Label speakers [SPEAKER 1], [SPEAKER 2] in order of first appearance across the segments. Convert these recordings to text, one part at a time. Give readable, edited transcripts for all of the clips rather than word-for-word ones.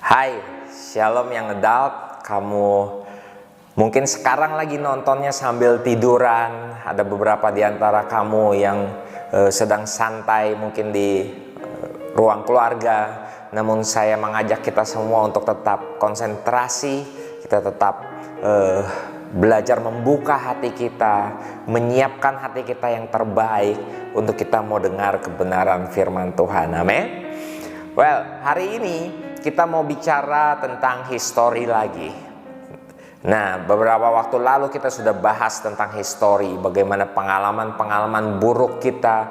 [SPEAKER 1] Hai, Shalom yang adult. Kamu mungkin sekarang lagi nontonnya sambil tiduran. Ada beberapa di antara kamu yang sedang santai mungkin di ruang keluarga. Namun saya mengajak kita semua untuk tetap konsentrasi. Kita tetap belajar membuka hati kita, menyiapkan hati kita yang terbaik untuk kita mau dengar kebenaran firman Tuhan. Amin. Well, hari ini kita mau bicara tentang histori lagi. Nah, beberapa waktu lalu kita sudah bahas tentang histori, bagaimana pengalaman-pengalaman buruk kita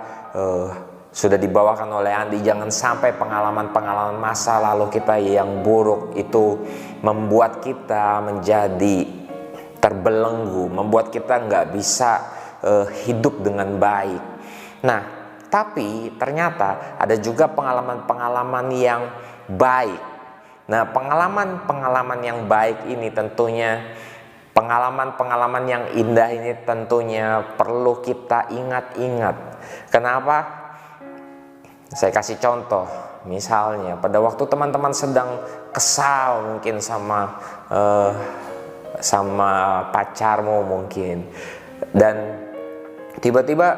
[SPEAKER 1] sudah dibawakan oleh Andi. Jangan sampai pengalaman-pengalaman masa lalu kita yang buruk itu membuat kita menjadi terbelenggu, membuat kita nggak bisa hidup dengan baik. Nah, tapi ternyata ada juga pengalaman-pengalaman yang baik. Nah, pengalaman-pengalaman yang baik ini tentunya, pengalaman-pengalaman yang indah ini tentunya perlu kita ingat-ingat. Kenapa? Saya kasih contoh. Misalnya pada waktu teman-teman sedang kesal mungkin sama pacarmu mungkin, dan tiba-tiba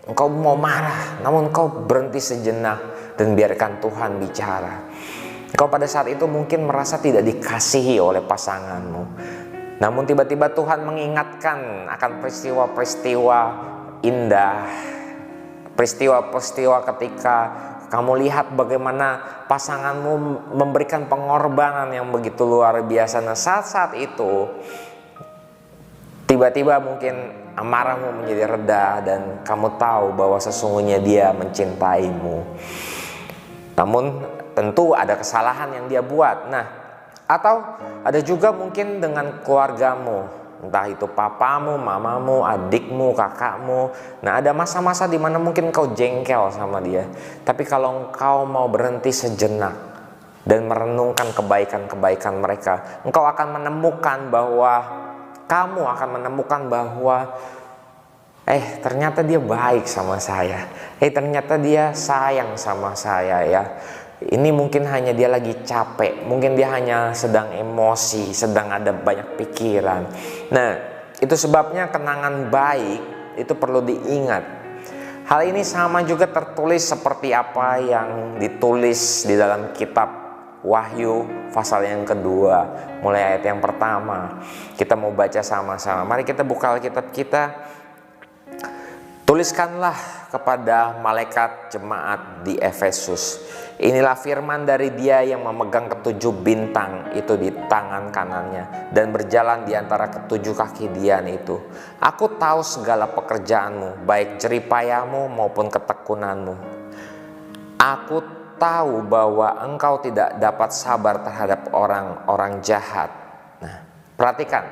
[SPEAKER 1] engkau mau marah, namun engkau berhenti sejenak dan biarkan Tuhan bicara. Engkau pada saat itu mungkin merasa tidak dikasihi oleh pasanganmu. Namun tiba-tiba Tuhan mengingatkan akan peristiwa-peristiwa indah, peristiwa-peristiwa ketika kamu lihat bagaimana pasanganmu memberikan pengorbanan yang begitu luar biasa. Nah, saat-saat itu tiba-tiba mungkin amarahmu menjadi reda dan kamu tahu bahwa sesungguhnya dia mencintaimu. Namun tentu ada kesalahan yang dia buat. Nah, atau ada juga mungkin dengan keluargamu, entah itu papamu, mamamu, adikmu, kakakmu. Nah, ada masa-masa di mana mungkin kau jengkel sama dia. Tapi kalau engkau mau berhenti sejenak dan merenungkan kebaikan-kebaikan mereka, engkau akan menemukan bahwa ternyata dia baik sama saya. Ternyata dia sayang sama saya ya. Ini mungkin hanya dia lagi capek, mungkin dia hanya sedang emosi, sedang ada banyak pikiran. Nah, itu sebabnya kenangan baik itu perlu diingat. Hal ini sama juga tertulis seperti apa yang ditulis di dalam kitab Wahyu pasal yang kedua, mulai ayat yang pertama. Kita mau baca sama-sama. Mari kita buka Alkitab kita. Tuliskanlah kepada malaikat jemaat di Efesus. Inilah firman dari Dia yang memegang ketujuh bintang itu di tangan kanannya dan berjalan di antara ketujuh kaki Dian itu. Aku tahu segala pekerjaanmu, baik jeripayamu maupun ketekunanmu. Aku tahu bahwa engkau tidak dapat sabar terhadap orang-orang jahat. Nah, perhatikan,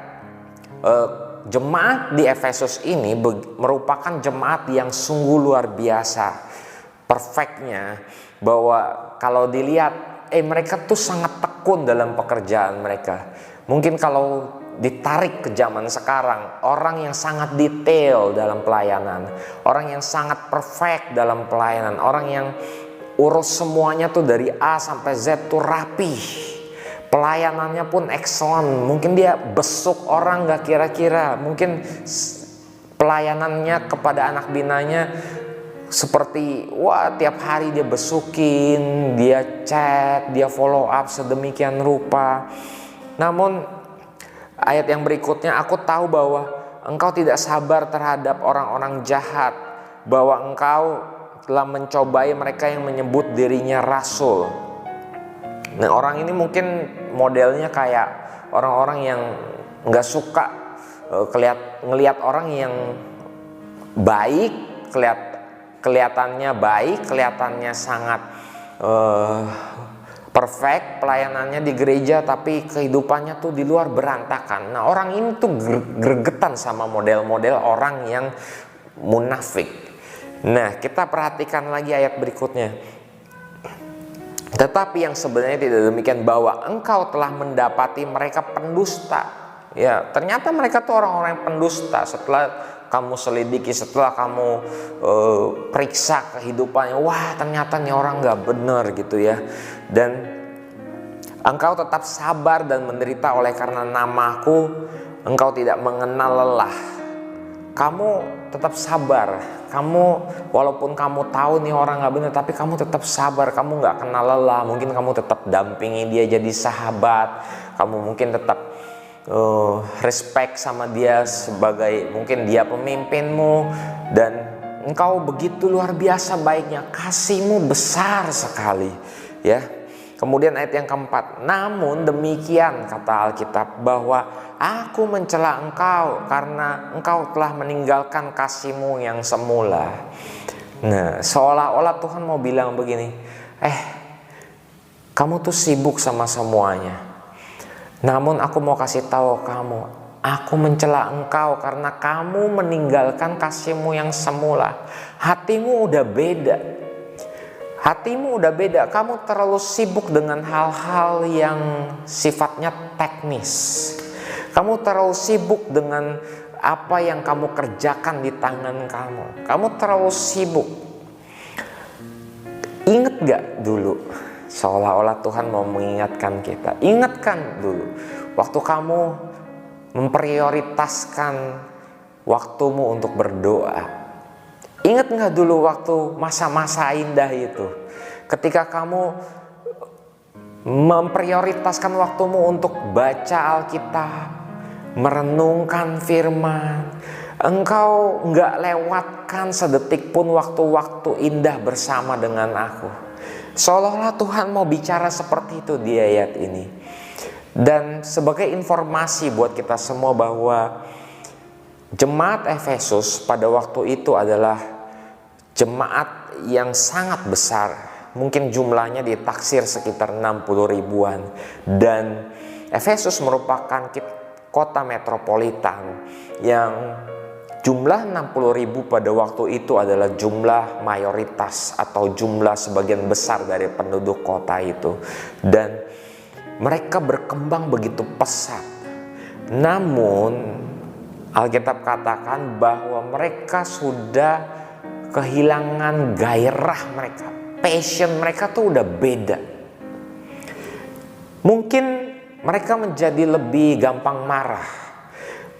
[SPEAKER 1] jemaat di Efesus ini merupakan jemaat yang sungguh luar biasa. Perfectnya bahwa kalau dilihat mereka tuh sangat tekun dalam pekerjaan mereka. Mungkin kalau ditarik ke zaman sekarang, orang yang sangat detail dalam pelayanan, orang yang sangat perfect dalam pelayanan, orang yang urus semuanya tuh dari A sampai Z tuh rapi. Pelayanannya pun excellent. Mungkin dia besuk orang gak kira-kira. Mungkin pelayanannya kepada anak binanya seperti tiap hari dia besukin, dia chat, dia follow up sedemikian rupa. Namun ayat yang berikutnya, aku tahu bahwa engkau tidak sabar terhadap orang-orang jahat, bahwa engkau telah mencobai mereka yang menyebut dirinya rasul. Nah, orang ini mungkin modelnya kayak orang-orang yang gak suka ngelihat orang yang baik, kelihatannya baik, kelihatannya sangat perfect pelayanannya di gereja, tapi kehidupannya tuh di luar berantakan. Nah, orang ini tuh gregetan sama model-model orang yang munafik. Nah, kita perhatikan lagi ayat berikutnya. Tetapi yang sebenarnya tidak demikian, bahwa engkau telah mendapati mereka pendusta. Ya, ternyata mereka tuh orang-orang yang pendusta. Setelah kamu selidiki, setelah kamu periksa kehidupannya, wah ternyata nih orang gak bener gitu ya. Dan Engkau tetap sabar dan menderita oleh karena namaku. Engkau tidak mengenal lelah. Kamu tetap sabar. Kamu walaupun kamu tahu nih orang gak benar, tapi kamu tetap sabar. Kamu gak kenal lelah. Mungkin kamu tetap dampingi dia jadi sahabat. Kamu mungkin tetap respect sama dia sebagai mungkin dia pemimpinmu. Dan engkau begitu luar biasa baiknya. Kasihmu besar sekali, ya. Kemudian ayat yang keempat, namun demikian kata Alkitab, bahwa aku mencela engkau karena engkau telah meninggalkan kasihmu yang semula. Nah, seolah-olah Tuhan mau bilang begini, kamu tuh sibuk sama semuanya. Namun aku mau kasih tahu kamu, aku mencela engkau karena kamu meninggalkan kasihmu yang semula. Hatimu udah beda. Hatimu udah beda, kamu terlalu sibuk dengan hal-hal yang sifatnya teknis. Kamu terlalu sibuk dengan apa yang kamu kerjakan di tangan kamu. Kamu terlalu sibuk. Ingat gak dulu? Seolah-olah Tuhan mau mengingatkan kita. Ingatkan dulu waktu kamu memprioritaskan waktumu untuk berdoa. Ingat gak dulu waktu masa-masa indah itu, ketika kamu memprioritaskan waktumu untuk baca Alkitab, merenungkan firman, engkau gak lewatkan sedetik pun waktu-waktu indah bersama dengan aku. Seolah-olah Tuhan mau bicara seperti itu di ayat ini. Dan sebagai informasi buat kita semua bahwa jemaat Efesus pada waktu itu adalah jemaat yang sangat besar. Mungkin jumlahnya ditaksir sekitar 60 ribuan. Dan Efesus merupakan kota metropolitan yang jumlah 60 ribu pada waktu itu adalah jumlah mayoritas atau jumlah sebagian besar dari penduduk kota itu. Dan mereka berkembang begitu pesat. Namun Alkitab katakan bahwa mereka sudah kehilangan gairah mereka, passion mereka tuh udah beda. Mungkin mereka menjadi lebih gampang marah.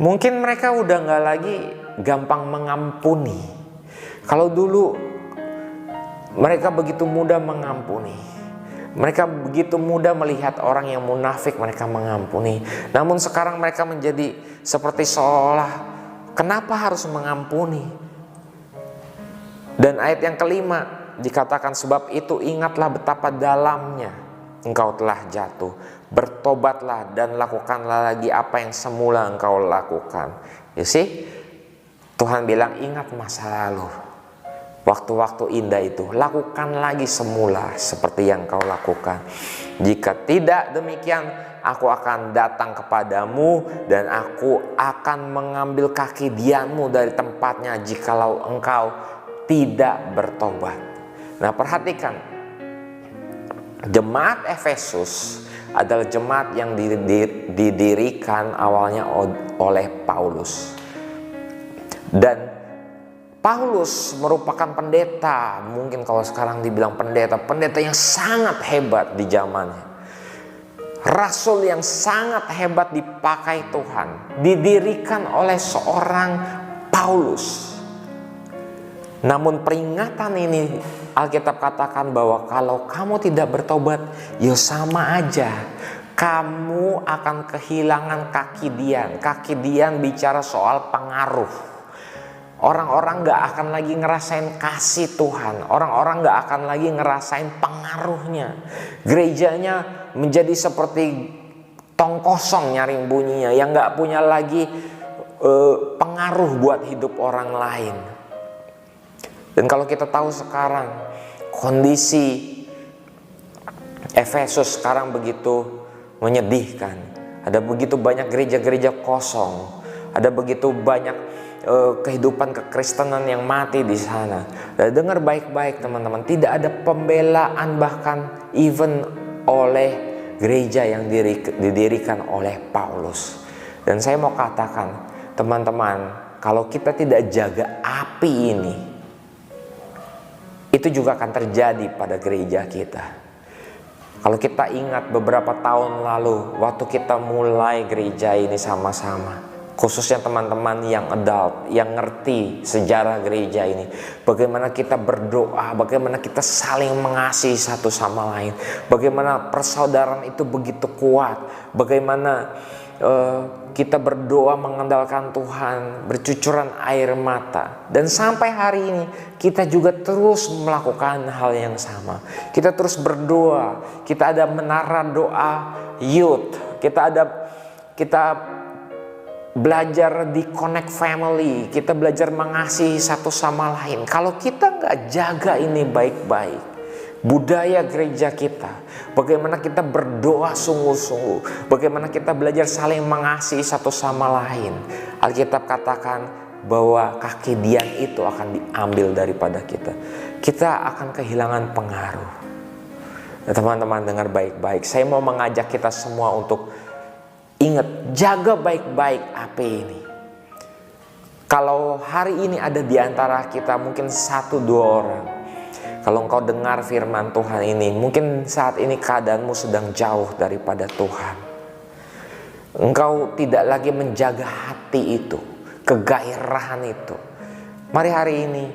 [SPEAKER 1] Mungkin mereka udah gak lagi gampang mengampuni. Kalau dulu mereka begitu mudah mengampuni, mereka begitu mudah melihat orang yang munafik, mereka mengampuni. Namun sekarang mereka menjadi seperti seolah, kenapa harus mengampuni? Dan ayat yang kelima dikatakan, sebab itu ingatlah betapa dalamnya engkau telah jatuh. Bertobatlah dan lakukanlah lagi apa yang semula engkau lakukan. You see? Tuhan bilang ingat masa lalu. Waktu-waktu indah itu lakukan lagi semula seperti yang kau lakukan. Jika tidak demikian, aku akan datang kepadamu dan aku akan mengambil kaki dianmu dari tempatnya jikalau engkau tidak bertobat. Nah, perhatikan, jemaat Efesus adalah jemaat yang didirikan awalnya oleh Paulus. Dan Paulus merupakan pendeta, mungkin kalau sekarang dibilang pendeta yang sangat hebat di zamannya. Rasul yang sangat hebat dipakai Tuhan, didirikan oleh seorang Paulus. Namun peringatan ini Alkitab katakan bahwa kalau kamu tidak bertobat, ya sama aja. Kamu akan kehilangan kaki dian. Kaki dian bicara soal pengaruh. Orang-orang gak akan lagi ngerasain kasih Tuhan. Orang-orang gak akan lagi ngerasain pengaruhnya. Gerejanya menjadi seperti tong kosong nyaring bunyinya, yang gak punya lagi pengaruh buat hidup orang lain. Dan kalau kita tahu sekarang kondisi Efesus sekarang begitu menyedihkan. Ada begitu banyak gereja-gereja kosong. Ada begitu banyak kehidupan kekristenan yang mati di sana. Dan dengar baik-baik teman-teman, tidak ada pembelaan bahkan even oleh gereja yang didirikan oleh Paulus. Dan saya mau katakan teman-teman, kalau kita tidak jaga api ini, itu juga akan terjadi pada gereja kita. Kalau kita ingat beberapa tahun lalu, waktu kita mulai gereja ini sama-sama, khususnya teman-teman yang adult, yang ngerti sejarah gereja ini, bagaimana kita berdoa, bagaimana kita saling mengasihi satu sama lain, bagaimana persaudaraan itu begitu kuat, bagaimana kita berdoa mengandalkan Tuhan, bercucuran air mata. Dan sampai hari ini kita juga terus melakukan hal yang sama. Kita terus berdoa, kita ada menara doa youth, kita belajar di Connect Family, kita belajar mengasihi satu sama lain. Kalau kita nggak jaga ini baik-baik, budaya gereja kita, bagaimana kita berdoa sungguh-sungguh, bagaimana kita belajar saling mengasihi satu sama lain, Alkitab katakan bahwa kakedian itu akan diambil daripada kita. Kita akan kehilangan pengaruh. Nah, teman-teman dengar baik-baik, saya mau mengajak kita semua untuk ingat, jaga baik-baik apa ini. Kalau hari ini ada di antara kita mungkin 1-2 orang, kalau engkau dengar firman Tuhan ini, mungkin saat ini keadaanmu sedang jauh daripada Tuhan. Engkau tidak lagi menjaga hati itu, kegairahan itu. Mari hari ini,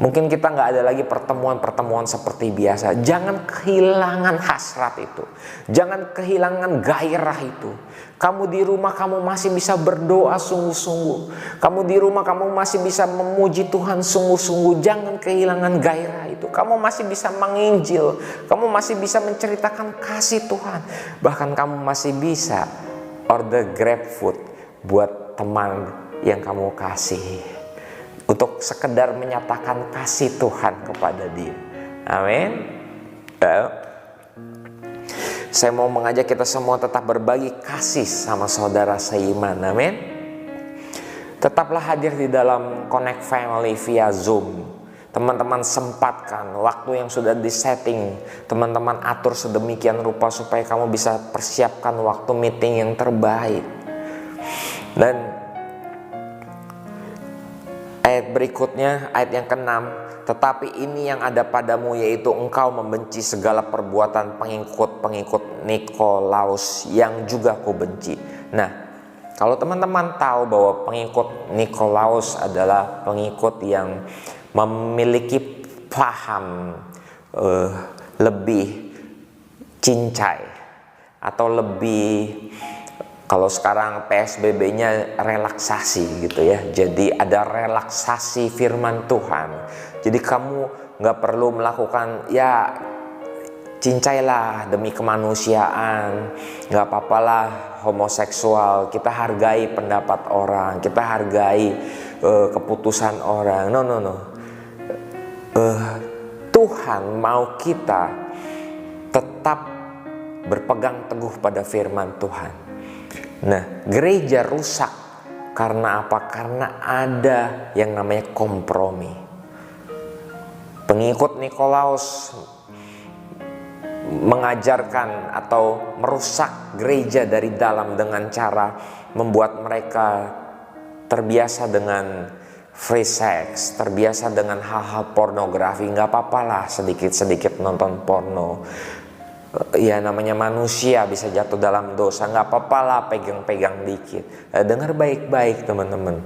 [SPEAKER 1] mungkin kita nggak ada lagi pertemuan-pertemuan seperti biasa. Jangan kehilangan hasrat itu, jangan kehilangan gairah itu. Kamu di rumah kamu masih bisa berdoa sungguh-sungguh. Kamu di rumah kamu masih bisa memuji Tuhan sungguh-sungguh. Jangan kehilangan gairah itu. Kamu masih bisa menginjil. Kamu masih bisa menceritakan kasih Tuhan. Bahkan kamu masih bisa order GrabFood buat teman yang kamu kasihi, untuk sekedar menyatakan kasih Tuhan kepada dia. Amin. Saya mau mengajak kita semua tetap berbagi kasih sama saudara seiman. Amin. Tetaplah hadir di dalam Connect Family via Zoom. Teman-teman sempatkan waktu yang sudah disetting, teman-teman atur sedemikian rupa supaya kamu bisa persiapkan waktu meeting yang terbaik. Dan ayat berikutnya, ayat yang ke-6, tetapi ini yang ada padamu, yaitu engkau membenci segala perbuatan pengikut-pengikut Nikolaus yang juga ku benci. Nah, kalau teman-teman tahu bahwa pengikut Nikolaus adalah pengikut yang memiliki paham lebih cincai, atau lebih, kalau sekarang PSBB-nya relaksasi gitu ya. Jadi ada relaksasi firman Tuhan. Jadi kamu nggak perlu melakukan, ya cincailah demi kemanusiaan, nggak apa-apalah homoseksual. Kita hargai pendapat orang, kita hargai keputusan orang. No. Tuhan mau kita tetap berpegang teguh pada firman Tuhan. Nah, gereja rusak karena apa? Karena ada yang namanya kompromi. Pengikut Nikolaus mengajarkan atau merusak gereja dari dalam dengan cara membuat mereka terbiasa dengan free sex, terbiasa dengan hal-hal pornografi. Nggak apa-apalah sedikit-sedikit nonton porno. Ya namanya manusia bisa jatuh dalam dosa, nggak apa-apa lah pegang-pegang dikit. Dengar baik-baik teman-teman,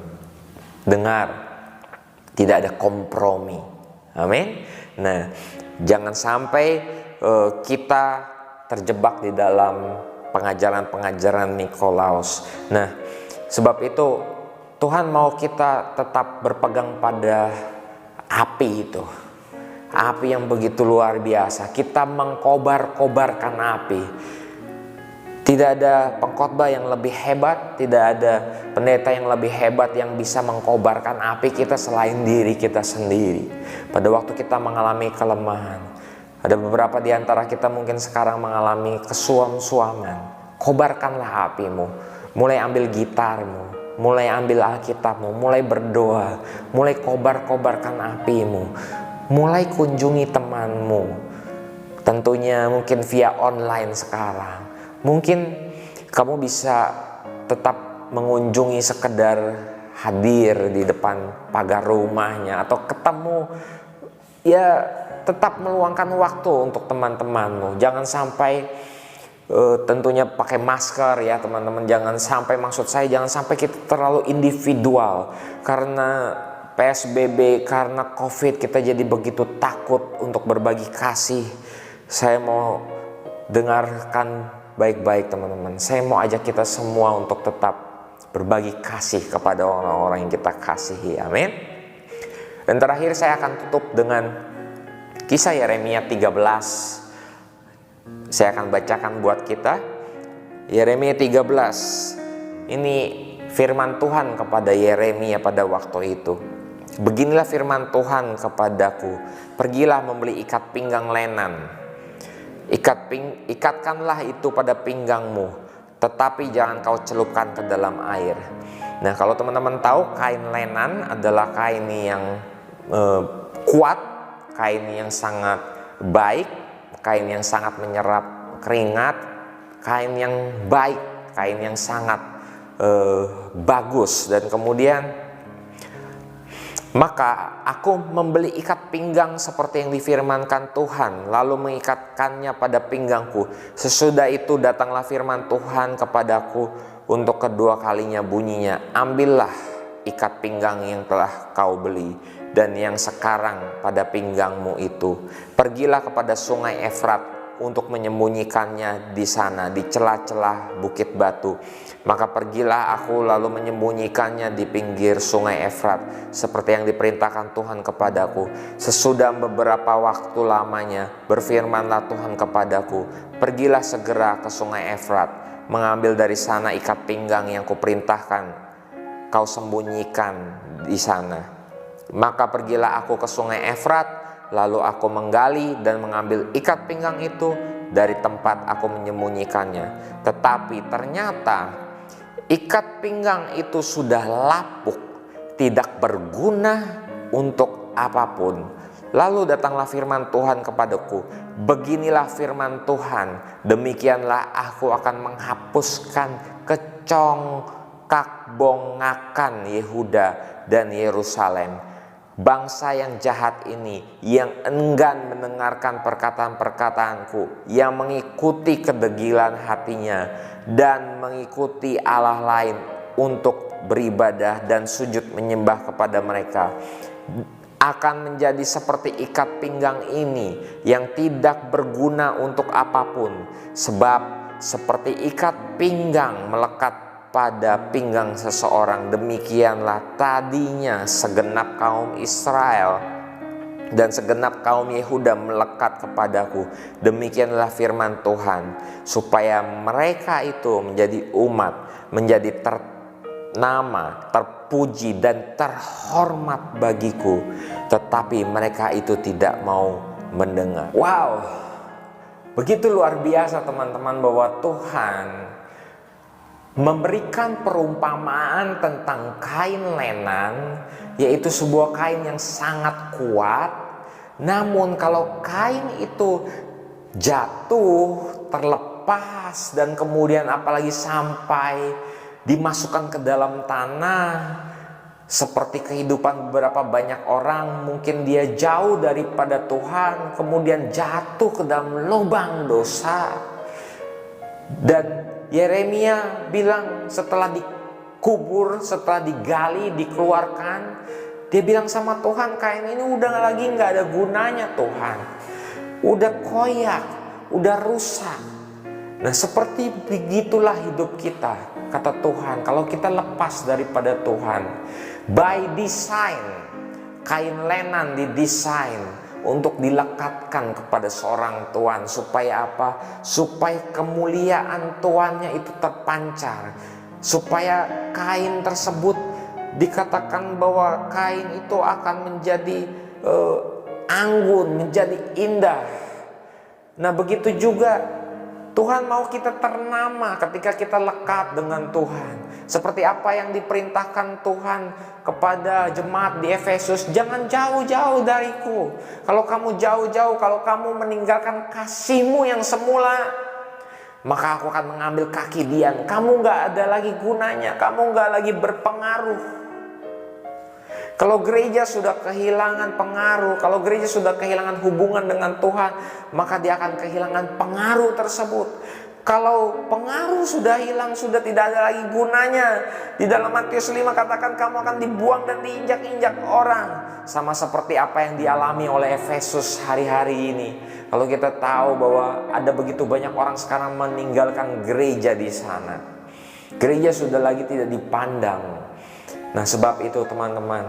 [SPEAKER 1] dengar, tidak ada kompromi. Amin. Nah, jangan sampai kita terjebak di dalam pengajaran-pengajaran Nikolaus. Nah, sebab itu Tuhan mau kita tetap berpegang pada api itu. Api yang begitu luar biasa. Kita mengkobar-kobarkan api. Tidak ada pengkhotbah yang lebih hebat, tidak ada pendeta yang lebih hebat yang bisa mengkobarkan api kita selain diri kita sendiri. Pada waktu kita mengalami kelemahan, ada beberapa di antara kita mungkin sekarang mengalami kesuam-suaman. Kobarkanlah apimu. Mulai ambil gitarmu, mulai ambil Alkitabmu, mulai berdoa, mulai kobar-kobarkan apimu. Mulai kunjungi temanmu, tentunya mungkin via online sekarang. Mungkin kamu bisa tetap mengunjungi, sekedar hadir di depan pagar rumahnya, atau ketemu ya tetap meluangkan waktu untuk teman-temanmu. Jangan sampai tentunya pakai masker ya teman-teman. Jangan sampai, maksud saya jangan sampai kita terlalu individual. Karena PSBB, karena COVID, kita jadi begitu takut untuk berbagi kasih. Saya mau dengarkan baik-baik teman-teman. Saya mau ajak kita semua untuk tetap berbagi kasih kepada orang-orang yang kita kasihi. Amin. Dan terakhir saya akan tutup dengan kisah Yeremia 13. Saya akan bacakan buat kita Yeremia 13. Ini firman Tuhan kepada Yeremia pada waktu itu. Beginilah firman Tuhan kepadaku, pergilah membeli ikat pinggang lenan. Ikatkanlah itu pada pinggangmu, tetapi jangan kau celupkan ke dalam air. Nah, kalau teman-teman tahu, kain lenan adalah kain yang kuat, kain yang sangat baik, kain yang sangat menyerap keringat, kain yang baik, kain yang sangat bagus. Dan kemudian maka aku membeli ikat pinggang seperti yang difirmankan Tuhan, lalu mengikatkannya pada pinggangku. Sesudah itu datanglah firman Tuhan kepadaku untuk kedua kalinya bunyinya, ambillah ikat pinggang yang telah kau beli dan yang sekarang pada pinggangmu itu. Pergilah kepada sungai Efrat untuk menyembunyikannya di sana, di celah-celah bukit batu. Maka pergilah aku lalu menyembunyikannya di pinggir sungai Efrat, seperti yang diperintahkan Tuhan kepadaku. Sesudah beberapa waktu lamanya, berfirmanlah Tuhan kepadaku, pergilah segera ke sungai Efrat, mengambil dari sana ikat pinggang yang kuperintahkan kau sembunyikan di sana. Maka pergilah aku ke sungai Efrat, lalu aku menggali dan mengambil ikat pinggang itu dari tempat aku menyembunyikannya. Tetapi ternyata ikat pinggang itu sudah lapuk, tidak berguna untuk apapun. Lalu datanglah firman Tuhan kepadaku, beginilah firman Tuhan, demikianlah aku akan menghapuskan kecongkak-bongakan Yehuda dan Yerusalem. Bangsa yang jahat ini, yang enggan mendengarkan perkataan-perkataanku, yang mengikuti kedegilan hatinya dan mengikuti Allah lain untuk beribadah dan sujud menyembah kepada mereka, akan menjadi seperti ikat pinggang ini yang tidak berguna untuk apapun. Sebab seperti ikat pinggang melekat pada pinggang seseorang, demikianlah tadinya segenap kaum Israel dan segenap kaum Yehuda melekat kepadaku. Demikianlah firman Tuhan, supaya mereka itu menjadi umat, menjadi ternama, terpuji dan terhormat bagiku, tetapi mereka itu tidak mau mendengar. Wow, begitu luar biasa teman-teman, bahwa Tuhan memberikan perumpamaan tentang kain lenan, yaitu sebuah kain yang sangat kuat. Namun kalau kain itu jatuh, terlepas, dan kemudian apalagi sampai dimasukkan ke dalam tanah, seperti kehidupan beberapa banyak orang, mungkin dia jauh daripada Tuhan, kemudian jatuh ke dalam lubang dosa. Dan Yeremia bilang setelah dikubur, setelah digali, dikeluarkan, dia bilang sama Tuhan, kain ini udah lagi gak ada gunanya Tuhan, udah koyak, udah rusak. Nah, seperti begitulah hidup kita, kata Tuhan. Kalau kita lepas daripada Tuhan, by design, kain lenan didesain untuk dilekatkan kepada seorang tuan. Supaya apa? Supaya kemuliaan tuannya itu terpancar, supaya kain tersebut dikatakan bahwa kain itu akan menjadi anggun, menjadi indah. Nah, begitu juga Tuhan mau kita ternama ketika kita lekat dengan Tuhan. Seperti apa yang diperintahkan Tuhan kepada jemaat di Efesus, jangan jauh-jauh dariku. Kalau kamu jauh-jauh, kalau kamu meninggalkan kasihmu yang semula, maka aku akan mengambil kaki dian. Kamu gak ada lagi gunanya, kamu gak lagi berpengaruh. Kalau gereja sudah kehilangan pengaruh, kalau gereja sudah kehilangan hubungan dengan Tuhan, maka dia akan kehilangan pengaruh tersebut. Kalau pengaruh sudah hilang, sudah tidak ada lagi gunanya. Di dalam Matius 5 katakan kamu akan dibuang dan diinjak-injak orang. Sama seperti apa yang dialami oleh Efesus hari-hari ini. Kalau kita tahu bahwa ada begitu banyak orang sekarang meninggalkan gereja di sana. Gereja sudah lagi tidak dipandang. Nah, sebab itu teman-teman,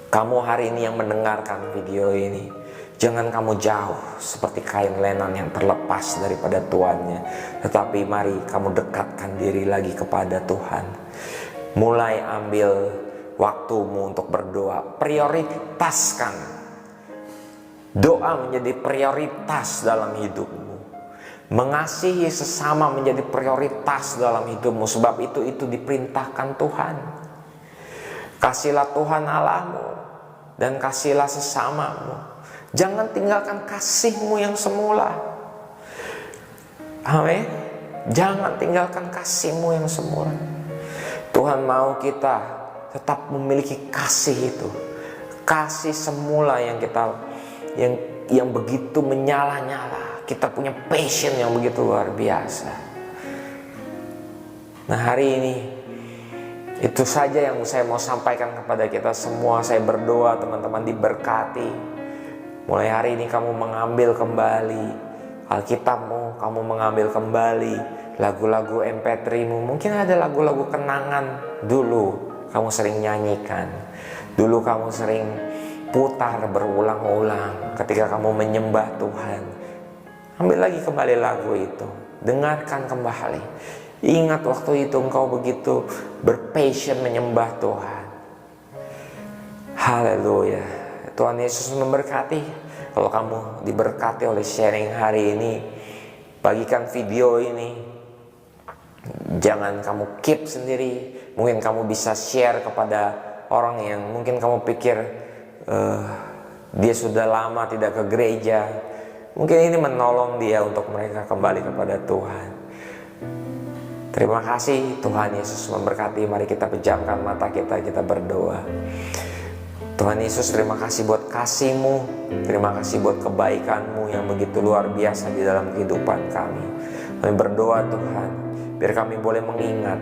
[SPEAKER 1] kamu hari ini yang mendengarkan video ini, jangan kamu jauh seperti kain lenan yang terlepas daripada tuannya. Tetapi mari kamu dekatkan diri lagi kepada Tuhan. Mulai ambil waktumu untuk berdoa. Prioritaskan. Doa menjadi prioritas dalam hidupmu. Mengasihi sesama menjadi prioritas dalam hidupmu. Sebab itu diperintahkan Tuhan. Kasihlah Tuhan Allahmu dan kasihlah sesamamu. Jangan tinggalkan kasihmu yang semula. Amin. Jangan tinggalkan kasihmu yang semula. Tuhan mau kita tetap memiliki kasih itu. Kasih semula yang kita yang begitu menyala-nyala. Kita punya passion yang begitu luar biasa. Nah, hari ini itu saja yang saya mau sampaikan kepada kita semua. Saya berdoa teman-teman diberkati. Mulai hari ini kamu mengambil kembali Alkitabmu, kamu mengambil kembali lagu-lagu MP3-mu. Mungkin ada lagu-lagu kenangan dulu kamu sering nyanyikan. Dulu kamu sering putar berulang-ulang ketika kamu menyembah Tuhan. Ambil lagi kembali lagu itu. Dengarkan kembali. Ingat waktu itu engkau begitu berpassion menyembah Tuhan. Haleluya. Tuhan Yesus memberkati. Kalau kamu diberkati oleh sharing hari ini, bagikan video ini. Jangan kamu keep sendiri. Mungkin kamu bisa share kepada orang yang mungkin kamu pikir dia sudah lama tidak ke gereja. Mungkin ini menolong dia untuk mereka kembali kepada Tuhan. Terima kasih, Tuhan Yesus memberkati. Mari kita pejamkan mata kita berdoa. Tuhan Yesus, terima kasih buat kasih-Mu. Terima kasih buat kebaikan-Mu yang begitu luar biasa di dalam kehidupan kami. Kami berdoa Tuhan, biar kami boleh mengingat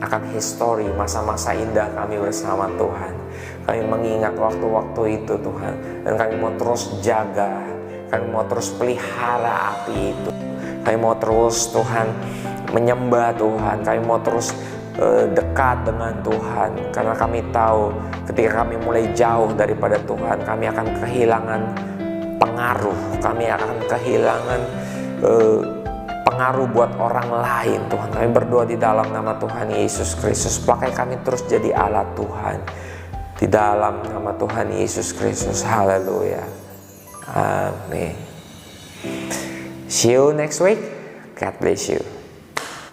[SPEAKER 1] akan histori masa-masa indah kami bersama Tuhan. Kami mengingat waktu-waktu itu Tuhan. Dan kami mau terus jaga, kami mau terus pelihara api itu. Kami mau terus Tuhan menyembah Tuhan. Kami mau terus dekat dengan Tuhan. Karena kami tahu ketika kami mulai jauh daripada Tuhan, kami akan kehilangan pengaruh. Kami akan kehilangan pengaruh buat orang lain Tuhan. Kami berdoa di dalam nama Tuhan Yesus Kristus. Pakai kami terus jadi alat Tuhan. Di dalam nama Tuhan Yesus Kristus. Haleluya. Amin. See you next week. God bless you.